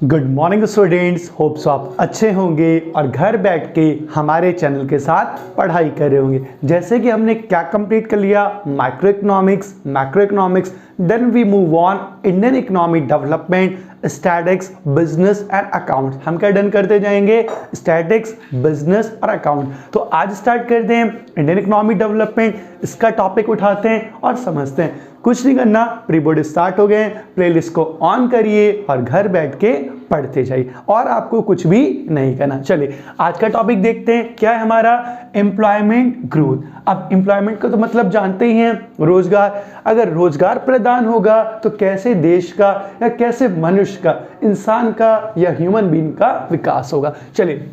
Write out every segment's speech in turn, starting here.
Good morning students, hopes आप अच्छे होंगे और घर बैठ के हमारे चैनल के साथ पढ़ाई कर रहे होंगे। जैसे कि हमने क्या कंप्लीट कर लिया, micro economics, then we move on Indian economic development, statics, business and account. हम क्या डन करते जाएंगे, स्टैटिक्स, बिजनेस और अकाउंट। तो आज स्टार्ट करते हैं इंडियन इकोनॉमिक डेवलपमेंट, इसका टॉपिक उठाते हैं और समझते हैं। कुछ नहीं करना, प्री बोर्ड स्टार्ट हो गए, प्लेलिस्ट को ऑन करिए और घर बैठ के पढ़ते जाइए और आपको कुछ भी नहीं करना। चलिए आज का टॉपिक देखते हैं, क्या है हमारा, एम्प्लॉयमेंट ग्रोथ। अब एम्प्लॉयमेंट का तो मतलब जानते ही हैं, रोजगार। अगर रोजगार प्रदान होगा तो कैसे देश का या कैसे मनुष्य का, इंसान का या ह्यूमन बीइंग का विकास होगा। चलिए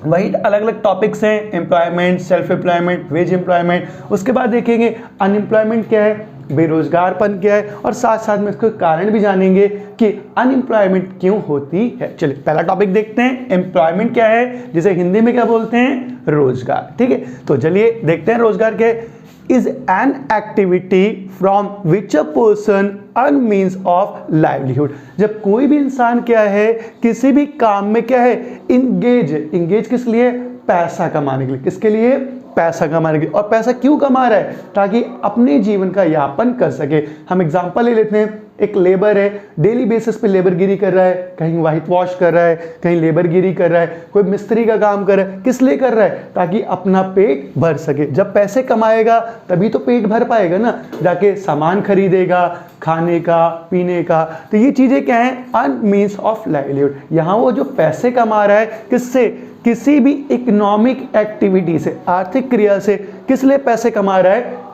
वही अलग अलग टॉपिक्स हैं, employment, self employment, veg employment. उसके बाद देखेंगे अनएम्प्लॉयमेंट क्या है, बेरोजगारपन क्या है, और साथ साथ में इसके कारण भी जानेंगे कि अनएम्प्लॉयमेंट क्यों होती है। चलिए पहला टॉपिक देखते हैं, एम्प्लॉयमेंट क्या है, जिसे हिंदी में क्या बोलते हैं, रोजगार। ठीक है, तो चलिए देखते हैं रोजगार क्या है। Is an activity from which a person earn means of livelihood. जब कोई भी इंसान क्या है, किसी भी काम में क्या है, इंगेज किस लिए, पैसा कमाने के लिए। किसके लिए, पैसा कमाने के लिए। और पैसा क्यों कमा रहा है, ताकि अपने जीवन का यापन कर सके। हम एग्जांपल ले लेते हैं, एक लेबर है, डेली बेसिस पे लेबरगिरी कर रहा है, कहीं व्हाइट वॉश कर रहा है, कहीं लेबरगिरी कर रहा है, कोई मिस्त्री का काम कर रहा है। किस लिए कर रहा है, ताकि अपना पेट भर सके। जब पैसे कमाएगा तभी तो पेट भर पाएगा ना, जाके सामान खरीदेगा, खाने का, पीने का। तो ये चीजें क्या है, अर्न मीन्स ऑफ लाइवलीहुड। यहाँ वो जो पैसे कमा रहा है, किससे, किसी भी इकोनॉमिक एक्टिविटी से, आर्थिक क्रिया से। किस लिए पैसे कमा रहा है,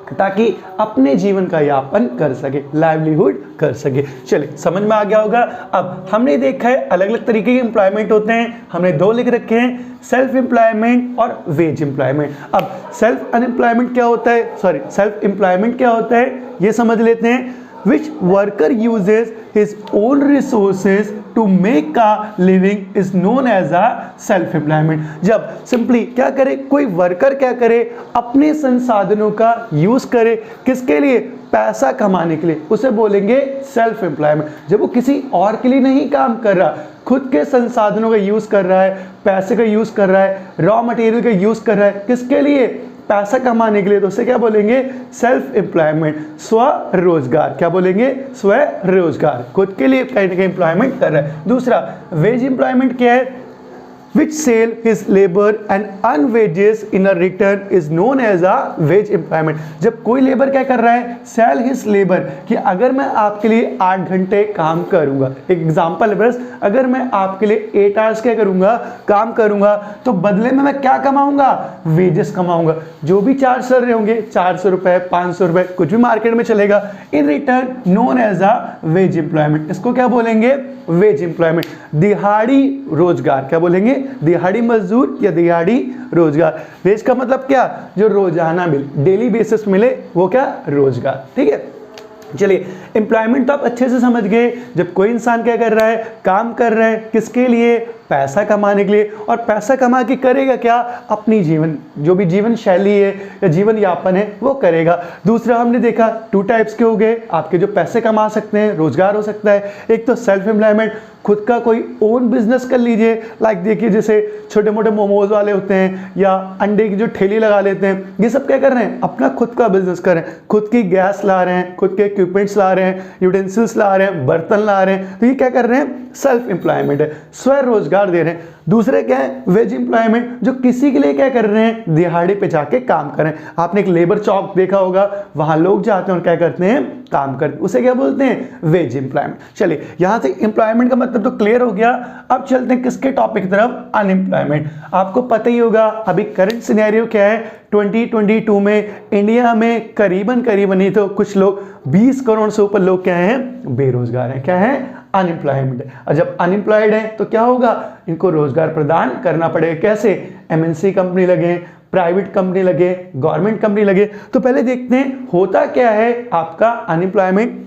ताकि अपने जीवन का यापन कर सके, लाइवलीहुड कर सके। चलिए समझ में आ गया होगा। अब हमने देखा है अलग अलग तरीके के एम्प्लॉयमेंट होते हैं, हमने दो लिख रखे हैं, सेल्फ एम्प्लॉयमेंट और वेज एम्प्लॉयमेंट। अब सेल्फ एम्प्लॉयमेंट क्या होता है, ये समझ लेते हैं। Which worker uses his own resources to make a living is known as a self-employment। जब सिंपली क्या करे, कोई वर्कर क्या करे, अपने संसाधनों का यूज करे, किसके लिए, पैसा कमाने के लिए, उसे बोलेंगे सेल्फ एम्प्लॉयमेंट। जब वो किसी और के लिए नहीं काम कर रहा, खुद के संसाधनों का यूज कर रहा है, पैसे का यूज कर रहा है, रॉ मटेरियल का यूज कर रहा है, किसके लिए, पैसा कमाने के लिए, तो उसे क्या बोलेंगे, सेल्फ एम्प्लॉयमेंट, स्वरोजगार। क्या बोलेंगे, स्वरोजगार, खुद के लिए कहीं ना कहीं एम्प्लॉयमेंट कर रहा है। दूसरा वेज एम्प्लॉयमेंट क्या है, which sell his labor and earn wages in a return is known as a wage employment। जब कोई लेबर क्या कर रहा है, sell his labor, कि अगर मैं आपके लिए 8 घंटे काम करूंगा, एक एग्जांपल है बस, अगर मैं आपके लिए 8 आवर्स क्या करूंगा, काम करूंगा, तो बदले में मैं क्या कमाऊंगा, वेजेस कमाऊंगा। जो भी चार्ज कर रहे होंगे, 400 रुपए, 500 रुपए, कुछ भी मार्केट में चलेगा, in return known as a wage employment. इसको क्या बोलेंगे, वेज एम्प्लॉयमेंट। दिहाड़ी रोजगार, क्या बोलेंगे, दिहाड़ी मजदूर या दिहाड़ी रोजगार। वेज का मतलब क्या, जो रोजाना मिले, डेली बेसिस मिले, वो क्या, रोजगार। ठीक है, चलिए एम्प्लॉयमेंट तो आप अच्छे से समझ गए। जब कोई इंसान क्या कर रहा है, काम कर रहा है, किसके लिए, पैसा कमाने के लिए। और पैसा कमा के करेगा क्या, अपनी जीवन, जो भी जीवन शैली है या जीवन यापन है वो करेगा। दूसरा हमने देखा 2 टाइप्स के हो गए आपके, जो पैसे कमा सकते हैं, रोजगार हो सकता है। एक तो सेल्फ एम्प्लॉयमेंट, खुद का कोई ओन बिजनेस कर लीजिए, लाइक देखिए जैसे छोटे मोटे मोमोज वाले होते हैं या अंडे की जो ठेली लगा लेते हैं, ये सब क्या कर रहे हैं, अपना खुद का बिजनेस कर रहे हैं, खुद की गैस ला रहे हैं, खुद के इक्विपमेंट्स ला रहे हैं, यूटेंसिल्स ला रहे हैं, बर्तन ला रहे हैं। तो ये क्या कर रहे हैं, सेल्फ एम्प्लॉयमेंट है, स्वरोजगार दे रहे हैं। दूसरे क्या है, वेज एम्प्लॉयमेंट, जो किसी के लिए क्या कर रहे हैं, दिहाड़ी पे जाके काम कर रहे हैं। आपने एक लेबर चौक देखा होगा, वहां लोग जाते हैं और क्या करते हैं, काम करते हैं, उसे क्या बोलते हैं, वेज एम्प्लॉयमेंट। चलिए यहां से एम्प्लॉयमेंट का मतलब तो क्लियर हो गया। अब चलते हैं किसके टॉपिक की तरफ, अनएम्प्लॉयमेंट। आपको पता ही होगा अभी करंट सिनेरियो क्या है, 2022 में इंडिया में करीबन नहीं तो कुछ लोग 20 करोड़ से ऊपर लोग क्या हैं, बेरोजगार हैं। क्या है, अनएम्प्लॉयमेंट है। और जब अनएम्प्लॉयड है तो क्या होगा, इनको रोजगार प्रदान करना पड़ेगा। कैसे, एमएनसी कंपनी लगे, प्राइवेट कंपनी लगे, गवर्नमेंट कंपनी लगे। तो पहले देखते हैं होता क्या है आपका अनएम्प्लॉयमेंट।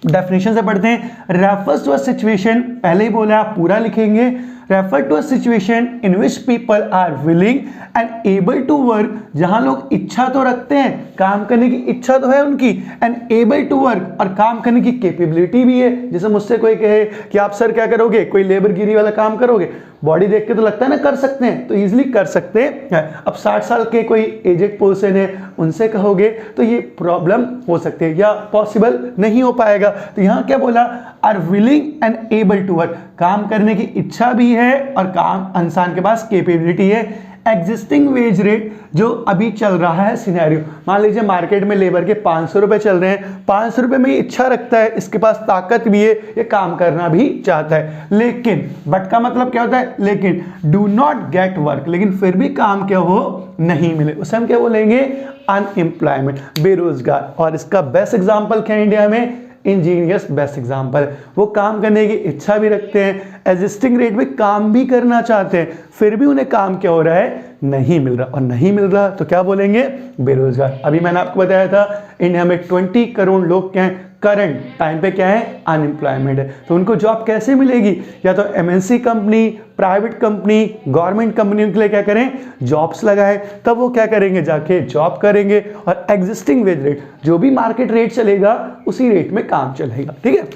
डेफिनेशन से पढ़ते हैं, रेफर्स टू अ सिचुएशन, पहले ही बोला आप पूरा लिखेंगे, refer to a situation in which people are willing and able to work, जहां लोग इच्छा तो रखते हैं, काम करने की इच्छा तो है उनकी, एंड एबल टू वर्क, और काम करने की कैपेबिलिटी भी है। जैसे मुझसे कोई कहे कि आप सर क्या करोगे, कोई लेबरगिरी वाला काम करोगे, बॉडी देख के तो लगता है ना कर सकते हैं, तो इजीली कर सकते हैं। अब 60 साल के कोई एजेड पर्सन है, उनसे कहोगे तो ये प्रॉब्लम हो सकती है या पॉसिबल नहीं हो पाएगा। तो यहाँ क्या बोला, are willing and able to work, काम करने की इच्छा भी है और काम इंसान के पास कैपेबिलिटी है। एग्जिस्टिंग वेज रेट, जो अभी चल रहा है सिनेरियो, मान लीजिए मार्केट में लेबर के 500 रुपए चल रहे हैं, 500 रुपए में ये इच्छा रखता है, इसके पास ताकत भी है, ये काम करना भी चाहता है, लेकिन बट का मतलब क्या होता है, लेकिन डू नॉट गेट वर्क, लेकिन फिर भी काम क्या हो नहीं मिले, उसे हम क्या बोलेंगे, अनएम्प्लॉयमेंट, बेरोजगार। और इसका बेस्ट एग्जाम्पल क्या है इंडिया में, इंजीनियर्स बेस्ट एग्जाम्पल। वो काम करने की इच्छा भी रखते हैं, एग्जिस्टिंग रेट में काम भी करना चाहते हैं, फिर भी उन्हें काम क्या हो रहा है, नहीं मिल रहा, और नहीं मिल रहा तो क्या बोलेंगे, बेरोजगार। अभी मैंने आपको बताया था इंडिया में 20 करोड़ लोग क्या हैं, करंट टाइम पे क्या है, अनएम्प्लॉयमेंट है। तो उनको जॉब कैसे मिलेगी, या तो MNC company, private company, government company उनके लिए क्या करें, जॉब्स लगाएं, तब वो क्या करेंगे, जाके जॉब करेंगे, और एग्जिस्टिंग वेज रेट, जो भी मार्केट रेट चलेगा उसी रेट में काम चलेगा। ठीक है,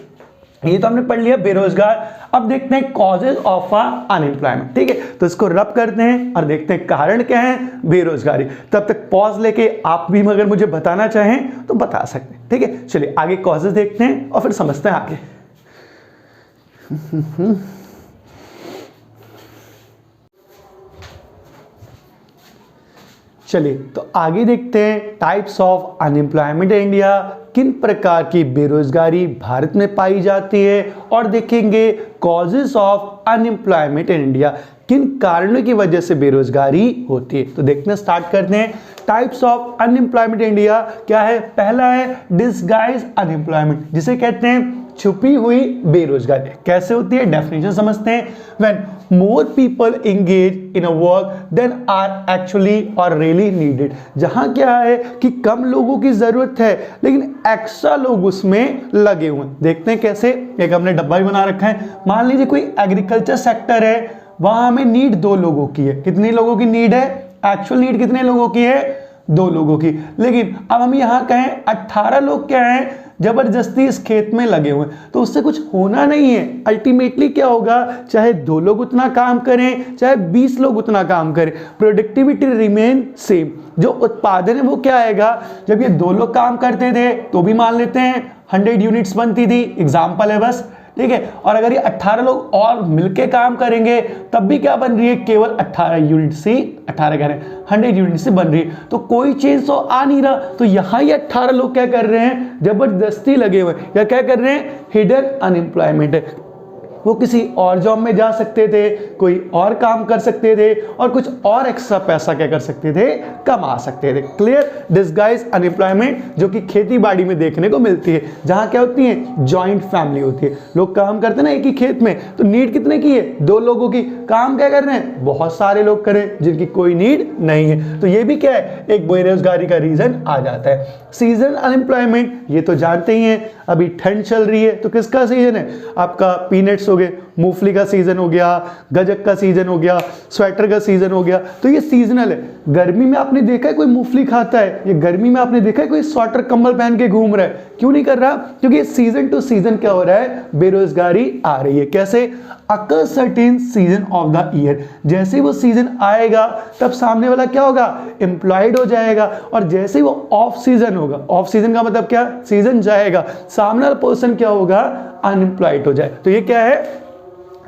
ये तो हमने पढ़ लिया बेरोजगार। अब देखते हैं कॉजेज ऑफ अनएम्प्लॉयमेंट। ठीक है, तो इसको रब करते हैं और देखते हैं कारण क्या है, बेरोजगारी। तब तक पॉज लेके आप भी अगर मुझे बताना चाहें तो बता सकते हैं। ठीक है, चलिए आगे कॉजेज देखते हैं और फिर समझते हैं आगे। चलिए तो आगे देखते हैं types of unemployment in India, किन प्रकार की बेरोजगारी भारत में पाई जाती है, और देखेंगे causes of unemployment in India, किन कारणों की वजह से बेरोजगारी होती है। तो देखना स्टार्ट करते हैं। Types of unemployment in India क्या है, पहला है डिसगाइज अनएम्प्लॉयमेंट, जिसे कहते हैं छुपी हुई बेरोजगारी। कैसे होती है, डेफिनेशन समझते हैं। When more people engage in a work then are actually और रियली नीडेड, जहां क्या है कि कम लोगों की जरूरत है लेकिन एक्स्ट्रा लोग उसमें लगे हुए हैं। देखते हैं कैसे, एक हमने डब्बा भी बना रखा है। मान लीजिए कोई एग्रीकल्चर सेक्टर है, वहां हमें नीड 2 लोगों की है। कितने लोगों की नीड है, एक्चुअल नीड कितने लोगों की है, 2 लोगों की। लेकिन अब हम यहां कहें 18 लोग क्या हैं, जबरदस्ती इस खेत में लगे हुए हैं, तो उससे कुछ होना नहीं है। अल्टीमेटली क्या होगा, चाहे 2 लोग उतना काम करें, चाहे 20 लोग उतना काम करें, प्रोडक्टिविटी रिमेन सेम। जो उत्पादन है वो क्या आएगा, जब ये 2 लोग काम करते थे तो भी मान लेते हैं 100 यूनिट्स बनती थी, एग्जाम्पल है बस। ठीक है, और अगर ये 18 लोग और मिलके काम करेंगे तब भी क्या बन रही है, केवल 18 यूनिट से, 18 कह रहे हैं 100 यूनिट से बन रही है, तो कोई चेंज तो आ नहीं रहा। तो यहाँ ये 18 लोग क्या कर रहे हैं, जबरदस्ती लगे हुए, या क्या कर रहे हैं, हिडन अनएम्प्लॉयमेंट है। वो किसी और जॉब में जा सकते थे, कोई और काम कर सकते थे, और कुछ और एक्स्ट्रा पैसा क्या कर सकते थे, कमा सकते थे। क्लियर, डिसगाइज अनएम्प्लॉयमेंट जो कि खेती बाड़ी में देखने को मिलती है, जहां क्या होती है, जॉइंट फैमिली होती है, लोग काम करते हैं ना एक ही खेत में, तो नीड कितने की है, 2 लोगों की। काम क्या कर रहे हैं, बहुत सारे लोग करें जिनकी कोई नीड नहीं है, तो ये भी क्या है, एक बेरोजगारी का रीजन आ जाता है। सीजन अनएम्प्लॉयमेंट, ये तो जानते ही हैं, अभी ठंड चल रही है तो किसका सीजन है, आपका पीनट्स हो गए, मूंगफली का सीजन हो गया, गजक का सीजन हो गया, स्वेटर का सीजन हो गया, तो ये सीजनल है। गर्मी में आपने देखा है कोई मूंगफली खाता है, ये गर्मी में आपने देखा है कोई स्वेटर कंबल पहन के घूम रहा है, क्यों नहीं कर रहा, क्योंकि सीजन टू सीजन क्या हो रहा है, बेरोजगारी आ रही है। कैसे, occur certain season of the year, जैसे वो सीजन आएगा तब सामने वाला क्या होगा, एम्प्लॉयड हो जाएगा, और जैसे ही वो ऑफ सीजन होगा, ऑफ सीजन का मतलब क्या, सीजन जाएगा, सामने वाला पर्सन क्या होगा, अनएम्प्लॉयड हो जाए। तो ये क्या है,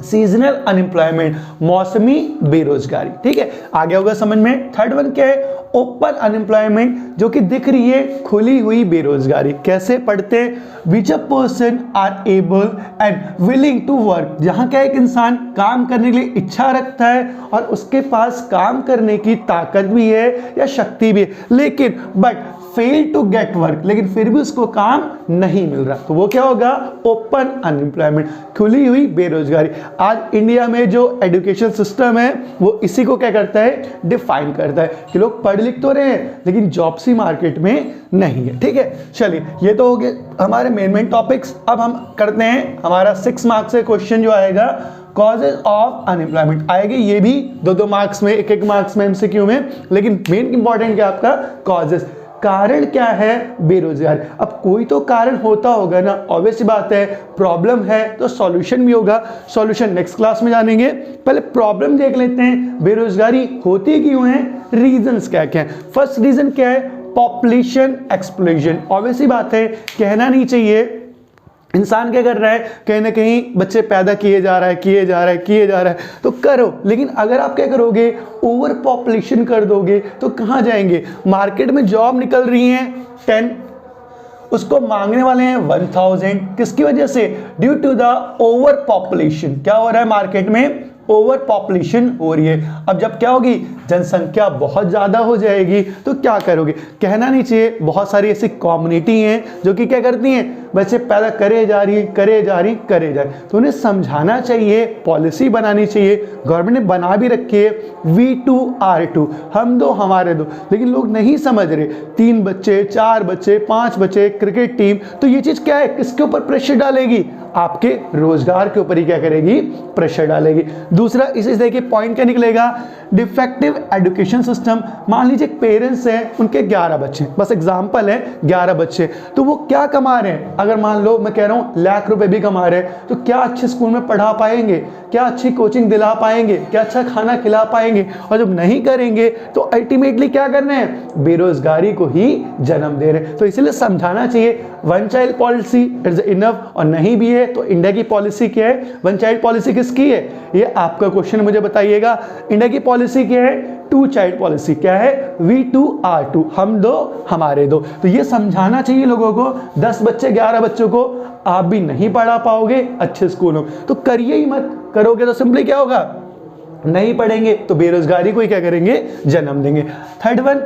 सीजनल अनएम्प्लॉयमेंट, मौसमी बेरोजगारी। ठीक है, आगे होगा समझ में। थर्ड वन क्या है, ओपन अनएम्प्लॉयमेंट, जो कि दिख रही है खुली हुई बेरोजगारी। कैसे पढ़ते हैं, which a person are able and willing to work, जहां क्या एक इंसान काम करने के लिए इच्छा रखता है और उसके पास काम करने की ताकत भी है या शक्ति भी है, लेकिन but fail to get work, लेकिन फिर भी उसको काम नहीं मिल रहा, तो वो क्या होगा? ओपन अनएम्प्लॉयमेंट, खुली हुई बेरोजगारी। आज इंडिया में जो एजुकेशन सिस्टम है वो इसी को क्या करता है? डिफाइन करता है कि लोग पढ़ लिख तो रहे हैं लेकिन जॉब्स ही मार्केट में नहीं है। ठीक है, चलिए ये तो हो गए हमारे मेन टॉपिक्स। अब हम करते हैं हमारा 6 मार्क्स से क्वेश्चन जो आएगा, कॉजेज ऑफ अनएम्प्लॉयमेंट आएगी। ये भी 2-2 मार्क्स में, 1-1 मार्क्स में एमसीक्यू में, लेकिन मेन इंपॉर्टेंट क्या आपका? कॉजेज, कारण क्या है बेरोजगार। अब कोई तो कारण होता होगा ना, ऑब्वियस बात है, प्रॉब्लम है तो सॉल्यूशन भी होगा। सॉल्यूशन नेक्स्ट क्लास में जानेंगे, पहले प्रॉब्लम देख लेते हैं, बेरोजगारी होती क्यों है, रीजंस क्या क्या है। फर्स्ट रीजन क्या है? Population explosion. ऑब्वियस बात है, कहना नहीं चाहिए, इंसान क्या कर रहा है, कहीं ना कहीं बच्चे पैदा किए जा रहा है, तो करो, लेकिन अगर आप क्या करोगे, ओवर पॉपुलेशन कर दोगे तो कहाँ जाएंगे? मार्केट में जॉब निकल रही हैं 10, उसको मांगने वाले हैं 1000, किसकी वजह से? Due to the overpopulation. क्या हो रहा है मार्केट में? ओवर पॉपुलेशन हो रही है। अब जब क्या होगी, जनसंख्या बहुत ज़्यादा हो जाएगी तो क्या करोगे? कहना नहीं चाहिए, बहुत सारी ऐसी कम्युनिटी हैं जो कि क्या करती हैं, बच्चे पैदा करे जा रही, तो उन्हें समझाना चाहिए, पॉलिसी बनानी चाहिए। गवर्नमेंट ने बना भी रखी है V2R2, हम दो हमारे दो, लेकिन लोग नहीं समझ रहे। 3 बच्चे, 4 बच्चे, 5 बच्चे, क्रिकेट टीम, तो ये चीज़ क्या है, किसके ऊपर प्रेशर डालेगी? आपके रोजगार के ऊपर ही क्या करेगी? प्रेशर डालेगी। दूसरा, इसे देखिए पॉइंट क्या निकलेगा, डिफेक्टिव एजुकेशन सिस्टम। मान लीजिए पेरेंट्स हैं, उनके 11 बच्चे, बस एग्जांपल है 11 बच्चे, तो वो क्या कमा रहे हैं? अगर मान लो मैं कह रहा हूँ लाख रुपए भी कमा रहे हैं, तो क्या अच्छे स्कूल में पढ़ा पाएंगे? क्या अच्छी कोचिंग दिला पाएंगे? क्या अच्छा खाना खिला पाएंगे? और जब नहीं करेंगे तो अल्टीमेटली क्या कर रहे हैं? बेरोजगारी को ही जन्म दे रहे हैं। तो इसलिए समझाना चाहिए, 1 चाइल्ड पॉलिसी इज इनफ, और नहीं भी है तो इंडिया की पॉलिसी क्या है? 1 चाइल्ड पॉलिसी किसकी है? ये आपका क्वेश्चन मुझे बताइएगा। इंडिया की पॉलिसी क्या है? 2 चाइल्ड पॉलिसी। क्या है? V2R2, हम दो हमारे दो। तो ये समझाना चाहिए लोगों को। 10 बच्चे 11 बच्चों को आप भी नहीं पढ़ा पाओगे अच्छे स्कूलों, तो करिए ही मत। करोगे तो सिंपली क्या होगा, नहीं पढ़ेंगे तो बेरोजगारी को ही क्या करेंगे? जन्म देंगे। Third one,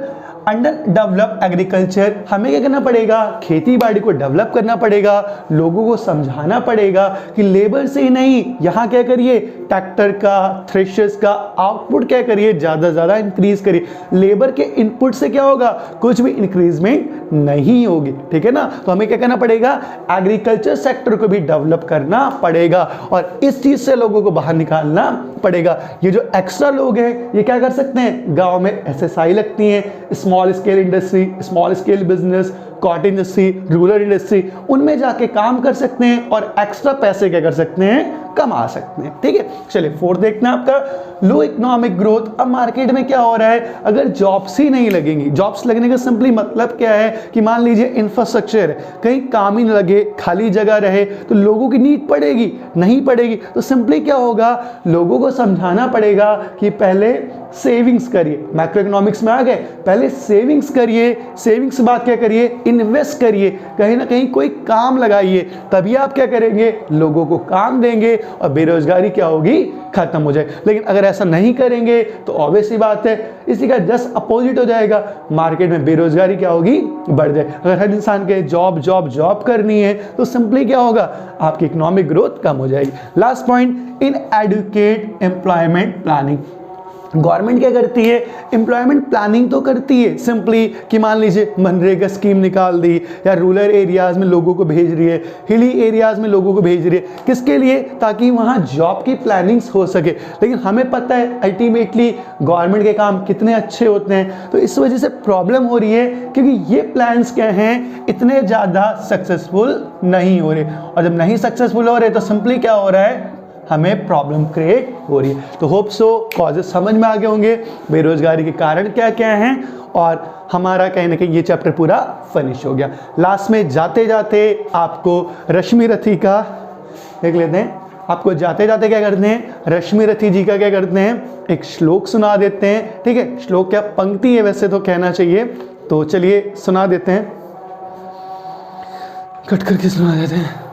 under develop agriculture. हमें क्या करना पड़ेगा? खेती बाड़ी को डेवलप करना पड़ेगा, लोगों को समझाना पड़ेगा कि लेबर से ही नहीं, यहाँ क्या करिए, ट्रैक्टर का, थ्रेशर्स का आउटपुट क्या करिए, ज़्यादा ज़्यादा इंक्रीज करिए। लेबर के इनपुट से क्या होगा? कुछ भी इंक्रीजमेंट नहीं होगी। ठीक है ना? तो हमें क्या करना पड़ेगा? एग्रीकल्चर सेक्टर को भी डेवलप करना पड़ेगा, और इस चीज़ से लोगों को बाहर निकालना पड़ेगा। ये जो एक्स्ट्रा लोग हैं, ये क्या कर सकते हैं? गाँव में SSI लगती हैं, small scale industry, small scale business, cotton industry, rural industry, उनमें जाके काम कर सकते हैं और एक्स्ट्रा पैसे क्या कर सकते हैं? कमा सकते हैं। ठीक है, चलिए 4th देखना है आपका, लो इकोनॉमिक ग्रोथ। अब मार्केट में क्या हो रहा है, अगर जॉब्स ही नहीं लगेंगी, जॉब्स लगने का सिंपली मतलब क्या है कि मान लीजिए इंफ्रास्ट्रक्चर कहीं काम ही न लगे, खाली जगह रहे, तो लोगों की नीड पड़ेगी, नहीं पड़ेगी, तो सिंपली क्या होगा, लोगों को समझाना पड़ेगा कि पहले सेविंग्स करिए। मैक्रो इकोनॉमिक्स में आ गए, पहले सेविंग्स करिए, सेविंग्स के बाद क्या करिए, इन्वेस्ट करिए, कहीं ना कहीं कोई काम लगाइए, तभी आप क्या करेंगे, लोगों को काम देंगे और बेरोजगारी क्या होगी, खत्म हो जाए। लेकिन अगर ऐसा नहीं करेंगे तो ऑब्वियस ही बात है, इसी का जस्ट अपोजिट हो जाएगा, मार्केट में बेरोजगारी क्या होगी, बढ़ जाए। अगर हर इंसान के जॉब जॉब जॉब करनी है तो सिंपली क्या होगा, आपकी इकोनॉमिक ग्रोथ कम हो जाएगी। लास्ट पॉइंट, इन एडुकेट एम्प्लॉयमेंट प्लानिंग। गवर्नमेंट क्या करती है, एम्प्लॉयमेंट प्लानिंग तो करती है, सिंपली कि मान लीजिए मनरेगा स्कीम निकाल दी, या रूरल एरियाज में लोगों को भेज रही है, हिली एरियाज में लोगों को भेज रही है, किसके लिए, ताकि वहाँ जॉब की प्लानिंग्स हो सके। लेकिन हमें पता है अल्टीमेटली गवर्नमेंट के काम कितने अच्छे होते हैं, तो इस वजह से प्रॉब्लम हो रही है, क्योंकि ये प्लान्स क्या हैं, इतने ज़्यादा सक्सेसफुल नहीं हो रहे, और जब नहीं सक्सेसफुल हो रहे तो सिंपली क्या हो रहा है, हमें प्रॉब्लम क्रिएट हो रही है। तो होप सो कॉजेज समझ में आ गए होंगे, बेरोजगारी के कारण क्या क्या हैं, और हमारा कहीं ना कहीं ये चैप्टर पूरा फिनिश हो गया। लास्ट में जाते जाते आपको रश्मि रथी का देख लेते हैं, आपको जाते जाते क्या करते हैं, रश्मि रथी जी का क्या करते हैं, एक श्लोक सुना देते हैं। ठीक है, श्लोक क्या पंक्ति है वैसे तो कहना चाहिए, तो चलिए सुना देते हैं, कट करके सुना देते हैं।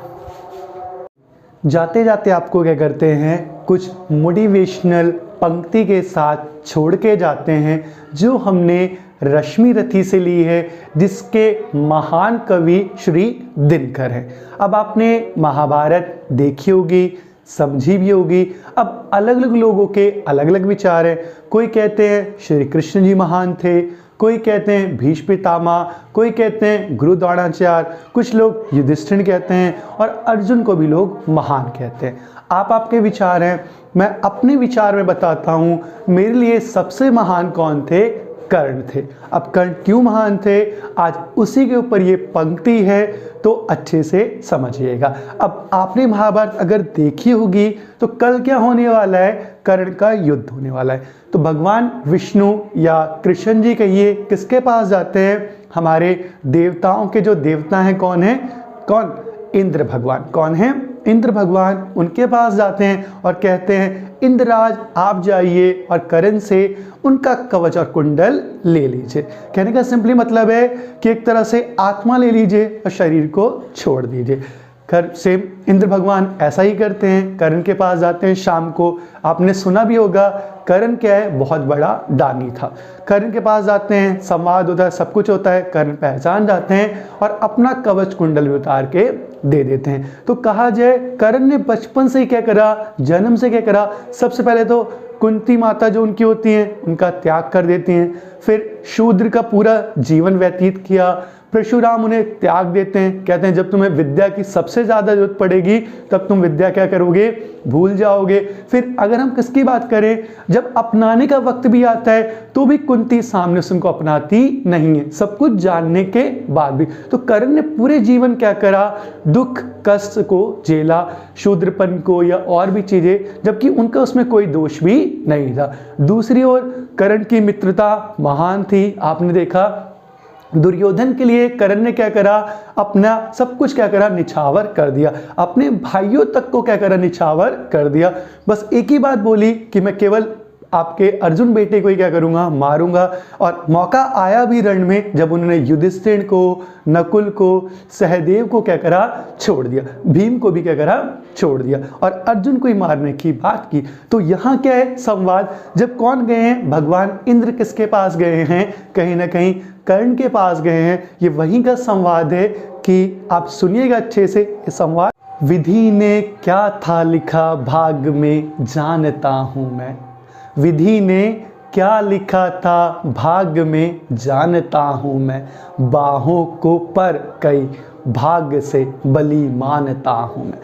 जाते जाते आपको क्या करते हैं, कुछ मोटिवेशनल पंक्ति के साथ छोड़ के जाते हैं, जो हमने रश्मि रथी से ली है, जिसके महान कवि श्री दिनकर हैं। अब आपने महाभारत देखी होगी, समझी भी होगी। अब अलग अलग लोगों के अलग अलग विचार हैं। कोई कहते हैं श्री कृष्ण जी महान थे, कोई कहते हैं भीष्म पितामह, कोई कहते हैं गुरु द्रोणाचार्य, कुछ लोग युधिष्ठिर कहते हैं और अर्जुन को भी लोग महान कहते हैं। आप आपके विचार हैं, मैं अपने विचार में बताता हूँ। मेरे लिए सबसे महान कौन थे? कर्ण थे। अब कर्ण क्यों महान थे, आज उसी के ऊपर ये पंक्ति है, तो अच्छे से समझिएगा। अब आपने महाभारत अगर देखी होगी तो कल क्या होने वाला है? कर्ण का युद्ध होने वाला है। तो भगवान विष्णु या कृष्ण जी कहिए किसके पास जाते हैं? हमारे देवताओं के जो देवता हैं कौन है? कौन? इंद्र भगवान। कौन है? इंद्र भगवान। उनके पास जाते हैं और कहते हैं इंद्रराज आप जाइए और कर्ण से उनका कवच और कुंडल ले लीजिए। कहने का सिंपली मतलब है कि एक तरह से आत्मा ले लीजिए और शरीर को छोड़ दीजिए। सेम इंद्र भगवान ऐसा ही करते हैं, कर्ण के पास जाते हैं शाम को। आपने सुना भी होगा कर्ण क्या है? बहुत बड़ा दानी था। कर्ण के पास जाते हैं, संवाद होता है, सब कुछ होता है, कर्ण पहचान जाते हैं और अपना कवच कुंडल भी उतार के दे देते हैं। तो कहा जाए कर्ण ने बचपन से ही क्या करा, जन्म से क्या करा? सबसे पहले तो कुंती माता जो उनकी होती हैं उनका त्याग कर देती हैं, फिर शूद्र का पूरा जीवन व्यतीत किया। परशुराम उन्हें त्याग देते हैं, कहते हैं जब तुम्हें विद्या की सबसे ज़्यादा जरूरत पड़ेगी तब तुम विद्या क्या करोगे? भूल जाओगे। फिर अगर हम किसकी बात करें, जब अपनाने का वक्त भी आता है तो भी कुंती सामने से उनको अपनाती नहीं है, सब कुछ जानने के बाद भी। तो कर्ण ने पूरे जीवन क्या करा? दुख कष्ट को झेला, शूद्रपन को या और भी चीज़ें, जबकि उनका उसमें कोई दोष भी नहीं था। दूसरी ओर कर्ण की मित्रता महान थी। आपने देखा दुर्योधन के लिए कर्ण ने क्या करा? अपना सब कुछ क्या करा? निछावर कर दिया। अपने भाइयों तक को क्या करा? निछावर कर दिया। बस एक ही बात बोली कि मैं केवल आपके अर्जुन बेटे को ही क्या करूंगा? मारूंगा। और मौका आया भी रण में जब उन्होंने युधिष्ठिर को, नकुल को, सहदेव को क्या करा? छोड़ दिया। भीम को भी क्या करा? छोड़ दिया और अर्जुन को ही मारने की बात की। तो यहाँ क्या है संवाद? जब कौन गए हैं? भगवान इंद्र किसके पास गए हैं? कहीं ना कहीं कर्ण के पास गए हैं। ये वहीं का संवाद है कि आप सुनिएगा अच्छे से ये संवाद। विधि ने क्या था लिखा भाग में जानता हूँ मैं, विधि ने क्या लिखा था भाग में जानता हूँ मैं, बाहों को पर कई भाग से बली मानता हूँ मैं।